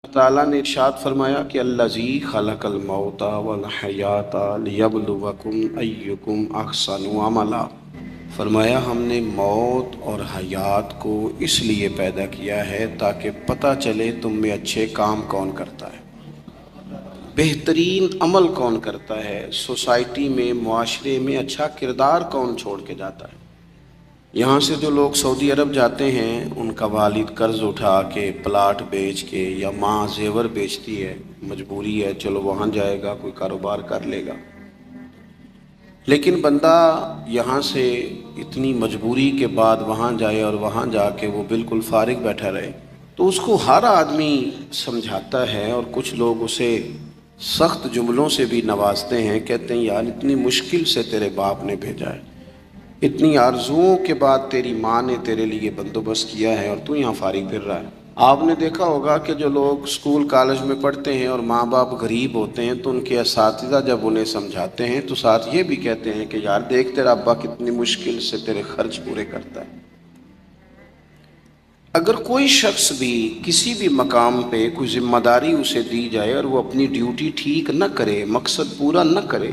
تعالیٰ نے ارشاد فرمایا کہ الذی خلق الموت والحیات لیبلوکم ایکم احسن عملا۔ فرمایا ہم نے موت اور حیات کو اس لیے پیدا کیا ہے تاکہ پتہ چلے تم میں اچھے کام کون کرتا ہے، بہترین عمل کون کرتا ہے، سوسائٹی میں معاشرے میں اچھا کردار کون چھوڑ کے جاتا ہے۔ یہاں سے جو لوگ سعودی عرب جاتے ہیں ان کا والد قرض اٹھا کے پلاٹ بیچ کے یا ماں زیور بیچتی ہے، مجبوری ہے، چلو وہاں جائے گا کوئی کاروبار کر لے گا۔ لیکن بندہ یہاں سے اتنی مجبوری کے بعد وہاں جائے اور وہاں جا کے وہ بالکل فارغ بیٹھا رہے تو اس کو ہر آدمی سمجھاتا ہے، اور کچھ لوگ اسے سخت جملوں سے بھی نوازتے ہیں، کہتے ہیں یار اتنی مشکل سے تیرے باپ نے بھیجا ہے، اتنی آرزوؤں کے بعد تیری ماں نے تیرے لیے بندوبست کیا ہے اور تو یہاں فارغ پھر رہا ہے۔ آپ نے دیکھا ہوگا کہ جو لوگ اسکول کالج میں پڑھتے ہیں اور ماں باپ غریب ہوتے ہیں تو ان کے اساتذہ جب انہیں سمجھاتے ہیں تو ساتھ یہ بھی کہتے ہیں کہ یار دیکھ تیرا ابا کتنی مشکل سے تیرے خرچ پورے کرتا ہے۔ اگر کوئی شخص بھی کسی بھی مقام پہ کوئی ذمہ داری اسے دی جائے اور وہ اپنی ڈیوٹی ٹھیک نہ کرے، مقصد پورا نہ کرے،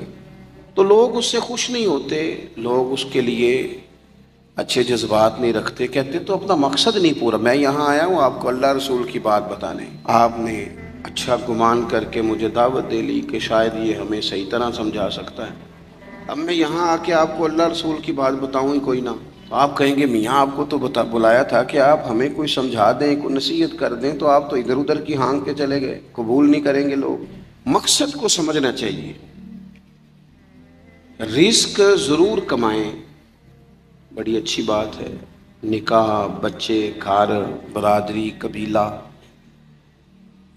تو لوگ اس سے خوش نہیں ہوتے، لوگ اس کے لیے اچھے جذبات نہیں رکھتے، کہتے تو اپنا مقصد نہیں پورا، میں یہاں آیا ہوں آپ کو اللہ رسول کی بات بتانے، آپ نے اچھا گمان کر کے مجھے دعوت دے لی کہ شاید یہ ہمیں صحیح طرح سمجھا سکتا ہے، اب میں یہاں آ کے آپ کو اللہ رسول کی بات بتاؤں ہی کوئی نہ، تو آپ کہیں گے میاں آپ کو تو بلایا تھا کہ آپ ہمیں کوئی سمجھا دیں، کوئی نصیحت کر دیں، تو آپ تو ادھر ادھر کی ہانک کے چلے گئے، قبول نہیں کریں گے لوگ۔ مقصد کو سمجھنا چاہیے، رزق ضرور کمائیں، بڑی اچھی بات ہے، نکاح، بچے، گھر، برادری، قبیلہ،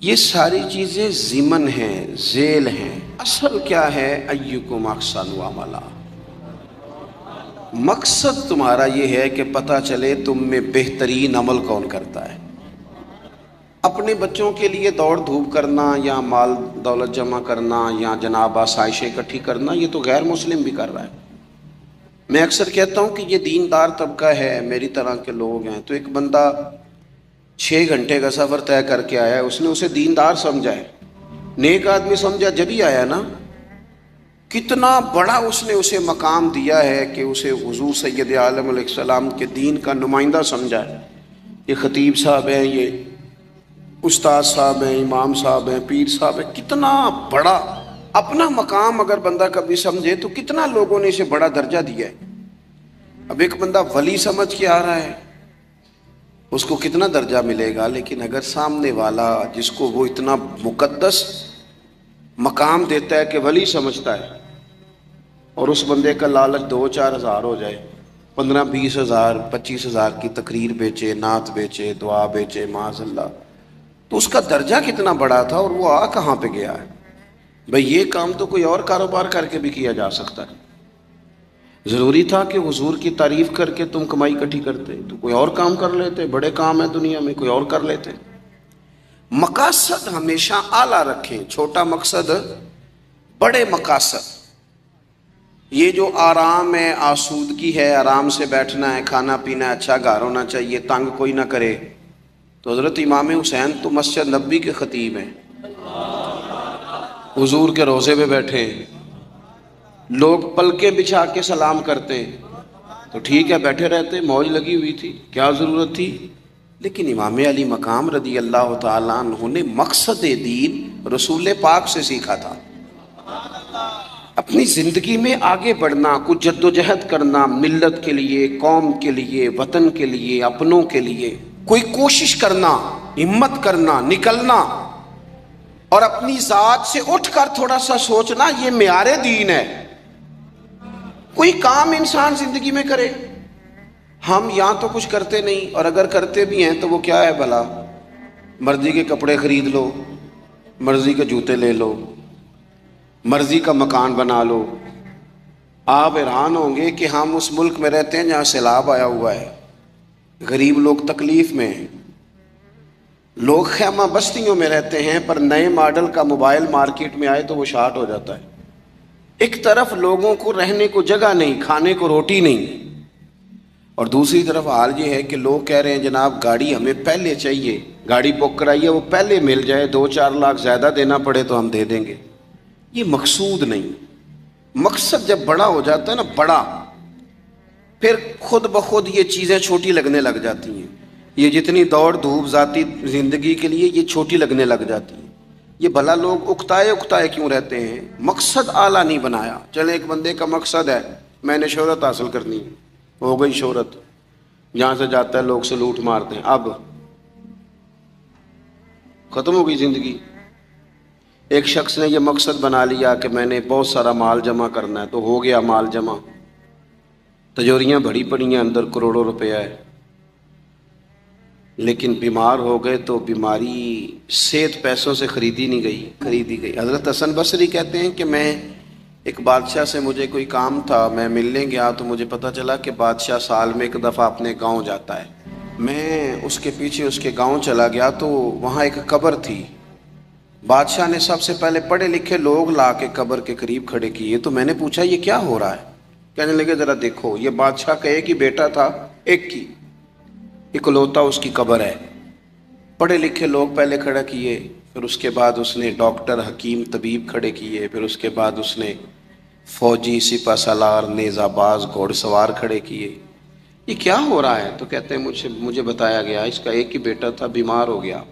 یہ ساری چیزیں ضمن ہیں، ذیل ہیں، اصل کیا ہے؟ ایکم احسن عملا، مقصد تمہارا یہ ہے کہ پتہ چلے تم میں بہترین عمل کون کرتا ہے۔ اپنے بچوں کے لیے دوڑ دھوپ کرنا یا مال دولت جمع کرنا یا جناب آسائشیں اکٹھی کرنا، یہ تو غیر مسلم بھی کر رہا ہے۔ میں اکثر کہتا ہوں کہ یہ دیندار طبقہ ہے، میری طرح کے لوگ ہیں، تو ایک بندہ 6 گھنٹے کا سفر طے کر کے آیا ہے، اس نے اسے دیندار سمجھا ہے، نیک آدمی سمجھا جبھی آیا نا، کتنا بڑا اس نے اسے مقام دیا ہے کہ اسے حضور سید عالم علیہ السلام کے دین کا نمائندہ سمجھا ہے۔ یہ خطیب صاحب ہیں، یہ استاد صاحب ہیں، امام صاحب ہیں، پیر صاحب ہیں، کتنا بڑا اپنا مقام اگر بندہ کبھی سمجھے تو کتنا لوگوں نے اسے بڑا درجہ دیا ہے۔ اب ایک بندہ ولی سمجھ کے آ رہا ہے، اس کو کتنا درجہ ملے گا، لیکن اگر سامنے والا جس کو وہ اتنا مقدس مقام دیتا ہے کہ ولی سمجھتا ہے، اور اس بندے کا لالچ 2-4 ہزار ہو جائے، 15-20 ہزار 25 ہزار کی تقریر بیچے، نعت بیچے، دعا بیچے، معاذ اللہ، تو اس کا درجہ کتنا بڑا تھا اور وہ کہاں پہ گیا ہے۔ بھئی یہ کام تو کوئی اور کاروبار کر کے بھی کیا جا سکتا ہے، ضروری تھا کہ حضور کی تعریف کر کے تم کمائی اکٹھی کرتے تو کوئی اور کام کر لیتے، بڑے کام ہیں دنیا میں کوئی اور کر لیتے۔ مقاصد ہمیشہ اعلیٰ رکھیں، چھوٹا مقصد، بڑے مقاصد۔ یہ جو آرام ہے، آسودگی ہے، آرام سے بیٹھنا ہے، کھانا پینا ہے، اچھا گھر ہونا چاہیے، تنگ کوئی نہ کرے، تو حضرت امام حسین تو مسجد نبوی کے خطیب ہیں، حضور کے روضے پہ بیٹھے ہیں، لوگ پلکیں بچھا کے سلام کرتے ہیں، تو ٹھیک ہے بیٹھے رہتے، موج لگی ہوئی تھی، کیا ضرورت تھی؟ لیکن امام علی مقام رضی اللہ تعالیٰ عنہ نے مقصد دین رسول پاک سے سیکھا تھا۔ اپنی زندگی میں آگے بڑھنا، کچھ جد و جہد کرنا، ملت کے لیے، قوم کے لیے، وطن کے لیے، اپنوں کے لیے کوئی کوشش کرنا، ہمت کرنا، نکلنا، اور اپنی ذات سے اٹھ کر تھوڑا سا سوچنا، یہ معیار دین ہے۔ کوئی کام انسان زندگی میں کرے، ہم یہاں تو کچھ کرتے نہیں، اور اگر کرتے بھی ہیں تو وہ کیا ہے بھلا؟ مرضی کے کپڑے خرید لو، مرضی کے جوتے لے لو، مرضی کا مکان بنا لو۔ آپ حیران ہوں گے کہ ہم اس ملک میں رہتے ہیں جہاں سیلاب آیا ہوا ہے، غریب لوگ تکلیف میں ہیں، لوگ خیمہ بستیوں میں رہتے ہیں، پر نئے ماڈل کا موبائل مارکیٹ میں آئے تو وہ شارٹ ہو جاتا ہے۔ ایک طرف لوگوں کو رہنے کو جگہ نہیں، کھانے کو روٹی نہیں، اور دوسری طرف حال یہ ہے کہ لوگ کہہ رہے ہیں جناب گاڑی ہمیں پہلے چاہیے، گاڑی بک کرائیے وہ پہلے مل جائے، 2-4 لاکھ زیادہ دینا پڑے تو ہم دے دیں گے. یہ مقصود نہیں. مقصد جب بڑا ہو جاتا ہے نا، بڑا، پھر خود بخود یہ چیزیں چھوٹی لگنے لگ جاتی ہیں. یہ جتنی دوڑ دھوپ ذاتی زندگی کے لیے یہ چھوٹی لگنے لگ جاتی ہیں. یہ بھلا لوگ اکتائے کیوں رہتے ہیں؟ مقصد اعلیٰ نہیں بنایا. چلے ایک بندے کا مقصد ہے میں نے شہرت حاصل کرنی ہے، ہو گئی شہرت، جہاں سے جاتا ہے لوگ سلوٹ مارتے ہیں، اب ختم ہو گئی زندگی. ایک شخص نے یہ مقصد بنا لیا کہ میں نے بہت سارا مال جمع کرنا ہے، تو ہو گیا مال جمع، تجوریاں بھری پڑی ہیں، اندر کروڑوں روپیہ ہے، لیکن بیمار ہو گئے تو بیماری صحت پیسوں سے خریدی نہیں گئی، خریدی گئی. حضرت حسن بصری کہتے ہیں کہ میں ایک بادشاہ سے مجھے کوئی کام تھا، میں ملنے گیا تو مجھے پتہ چلا کہ بادشاہ سال میں ایک دفعہ اپنے گاؤں جاتا ہے. میں اس کے پیچھے اس کے گاؤں چلا گیا تو وہاں ایک قبر تھی. بادشاہ نے سب سے پہلے پڑھے لکھے لوگ لا کے قبر کے قریب کھڑے کیے. تو میں نے پوچھا یہ کیا ہو رہا ہے؟ کہنے لگے ذرا دیکھو، یہ بادشاہ کا ایک ہی بیٹا تھا، ایک کی اکلوتا اس کی قبر ہے. پڑھے لکھے لوگ پہلے کھڑا کیے، پھر اس کے بعد اس نے ڈاکٹر، حکیم، طبیب کھڑے کیے، پھر اس کے بعد اس نے فوجی، سپہ سالار، نیزہ باز، گھوڑ سوار کھڑے کیے. یہ کیا ہو رہا ہے؟ تو کہتے ہیں مجھے بتایا گیا اس کا ایک ہی بیٹا تھا، بیمار ہو گیا،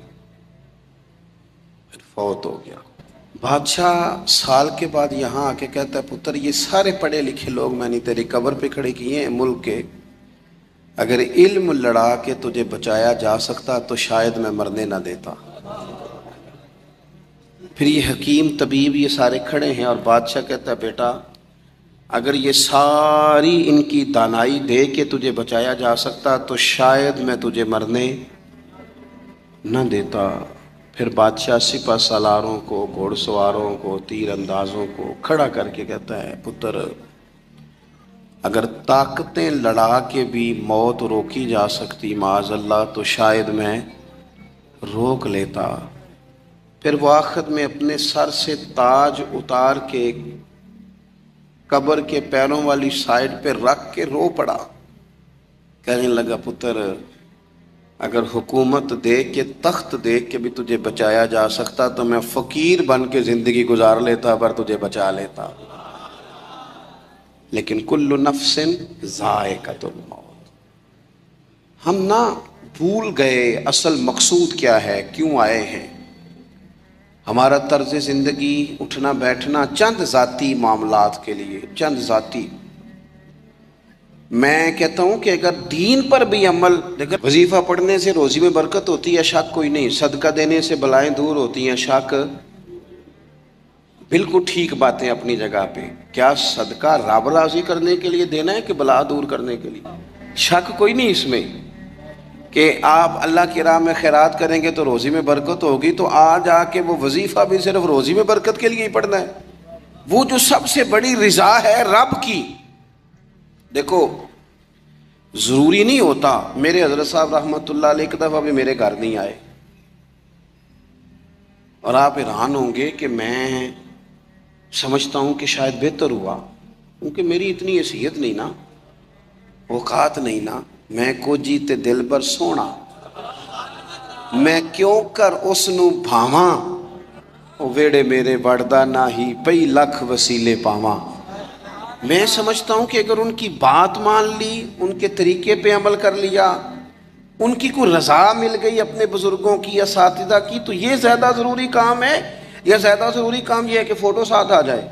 پھر فوت ہو گیا. بادشاہ سال کے بعد یہاں آ کے کہتا ہے پتر یہ سارے پڑھے لکھے لوگ میں نے تیری قبر پہ کھڑے کیے ہیں ملک کے، اگر علم لڑا کے تجھے بچایا جا سکتا تو شاید میں مرنے نہ دیتا. پھر یہ حکیم، طبیب، یہ سارے کھڑے ہیں اور بادشاہ کہتا ہے بیٹا اگر یہ ساری ان کی دانائی دے کے تجھے بچایا جا سکتا تو شاید میں تجھے مرنے نہ دیتا. پھر بادشاہ سپہ سالاروں کو، گھوڑ سواروں کو، تیر اندازوں کو کھڑا کر کے کہتا ہے پتر اگر طاقتیں لڑا کے بھی موت روکی جا سکتی معاذ اللہ تو شاید میں روک لیتا. پھر وہ آخر میں اپنے سر سے تاج اتار کے قبر کے پیروں والی سائڈ پہ رکھ کے رو پڑا. کہنے لگا پتر اگر حکومت دے کے، تخت دے کے بھی تجھے بچایا جا سکتا تو میں فقیر بن کے زندگی گزار لیتا پر تجھے بچا لیتا. لیکن کل نفس ذائقۃ الموت. ہم نہ بھول گئے اصل مقصود کیا ہے، کیوں آئے ہیں. ہمارا طرز زندگی، اٹھنا بیٹھنا چند ذاتی معاملات کے لیے، چند ذاتی. میں کہتا ہوں کہ اگر دین پر بھی عمل، دیکھیں وظیفہ پڑھنے سے روزی میں برکت ہوتی ہے شک کوئی نہیں، صدقہ دینے سے بلائیں دور ہوتی ہیں شک، بالکل ٹھیک باتیں اپنی جگہ پہ. کیا صدقہ رب راضی کرنے کے لیے دینا ہے کہ بلا دور کرنے کے لیے؟ شک کوئی نہیں اس میں کہ آپ اللہ کی راہ میں خیرات کریں گے تو روزی میں برکت ہوگی، تو آج آ کے وہ وظیفہ بھی صرف روزی میں برکت کے لیے ہی پڑھنا ہے. وہ جو سب سے بڑی رضا ہے رب کی. دیکھو ضروری نہیں ہوتا، میرے حضرت صاحب رحمۃ اللہ علیہ ایک دفعہ بھی میرے گھر نہیں آئے اور آپ حیران ہوں گے کہ میں سمجھتا ہوں کہ شاید بہتر ہوا، کیونکہ میری اتنی حیثیت نہیں نا، اوقات نہیں نا. میں کو جیتے دل پر سونا، میں کیوں کر اس نو بھاواں، او ویڑے میرے بڑدا نہ ہی پئی لکھ وسیلے پاواں. میں سمجھتا ہوں کہ اگر ان کی بات مان لی، ان کے طریقے پہ عمل کر لیا، ان کی کوئی رضا مل گئی اپنے بزرگوں کی، اساتذہ کی، تو یہ زیادہ ضروری کام ہے. یا زیادہ ضروری کام یہ ہے کہ فوٹو ساتھ آ جائے،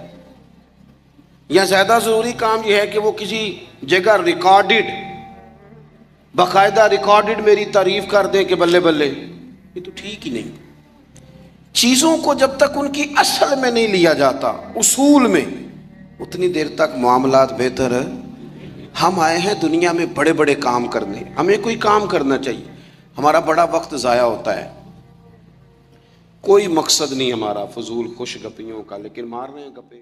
یا زیادہ ضروری کام یہ ہے کہ وہ کسی جگہ ریکارڈڈ، باقاعدہ ریکارڈڈ میری تعریف کر دیں کہ بلے بلے. یہ تو ٹھیک ہی نہیں. چیزوں کو جب تک ان کی اصل میں نہیں لیا جاتا، اصول میں، اتنی دیر تک معاملات بہتر ہے. ہم آئے ہیں دنیا میں بڑے بڑے کام کرنے، ہمیں کوئی کام کرنا چاہیے. ہمارا بڑا وقت ضائع ہوتا ہے، کوئی مقصد نہیں ہمارا فضول خوش گپیوں کا، لیکن مار رہے ہیں گپے.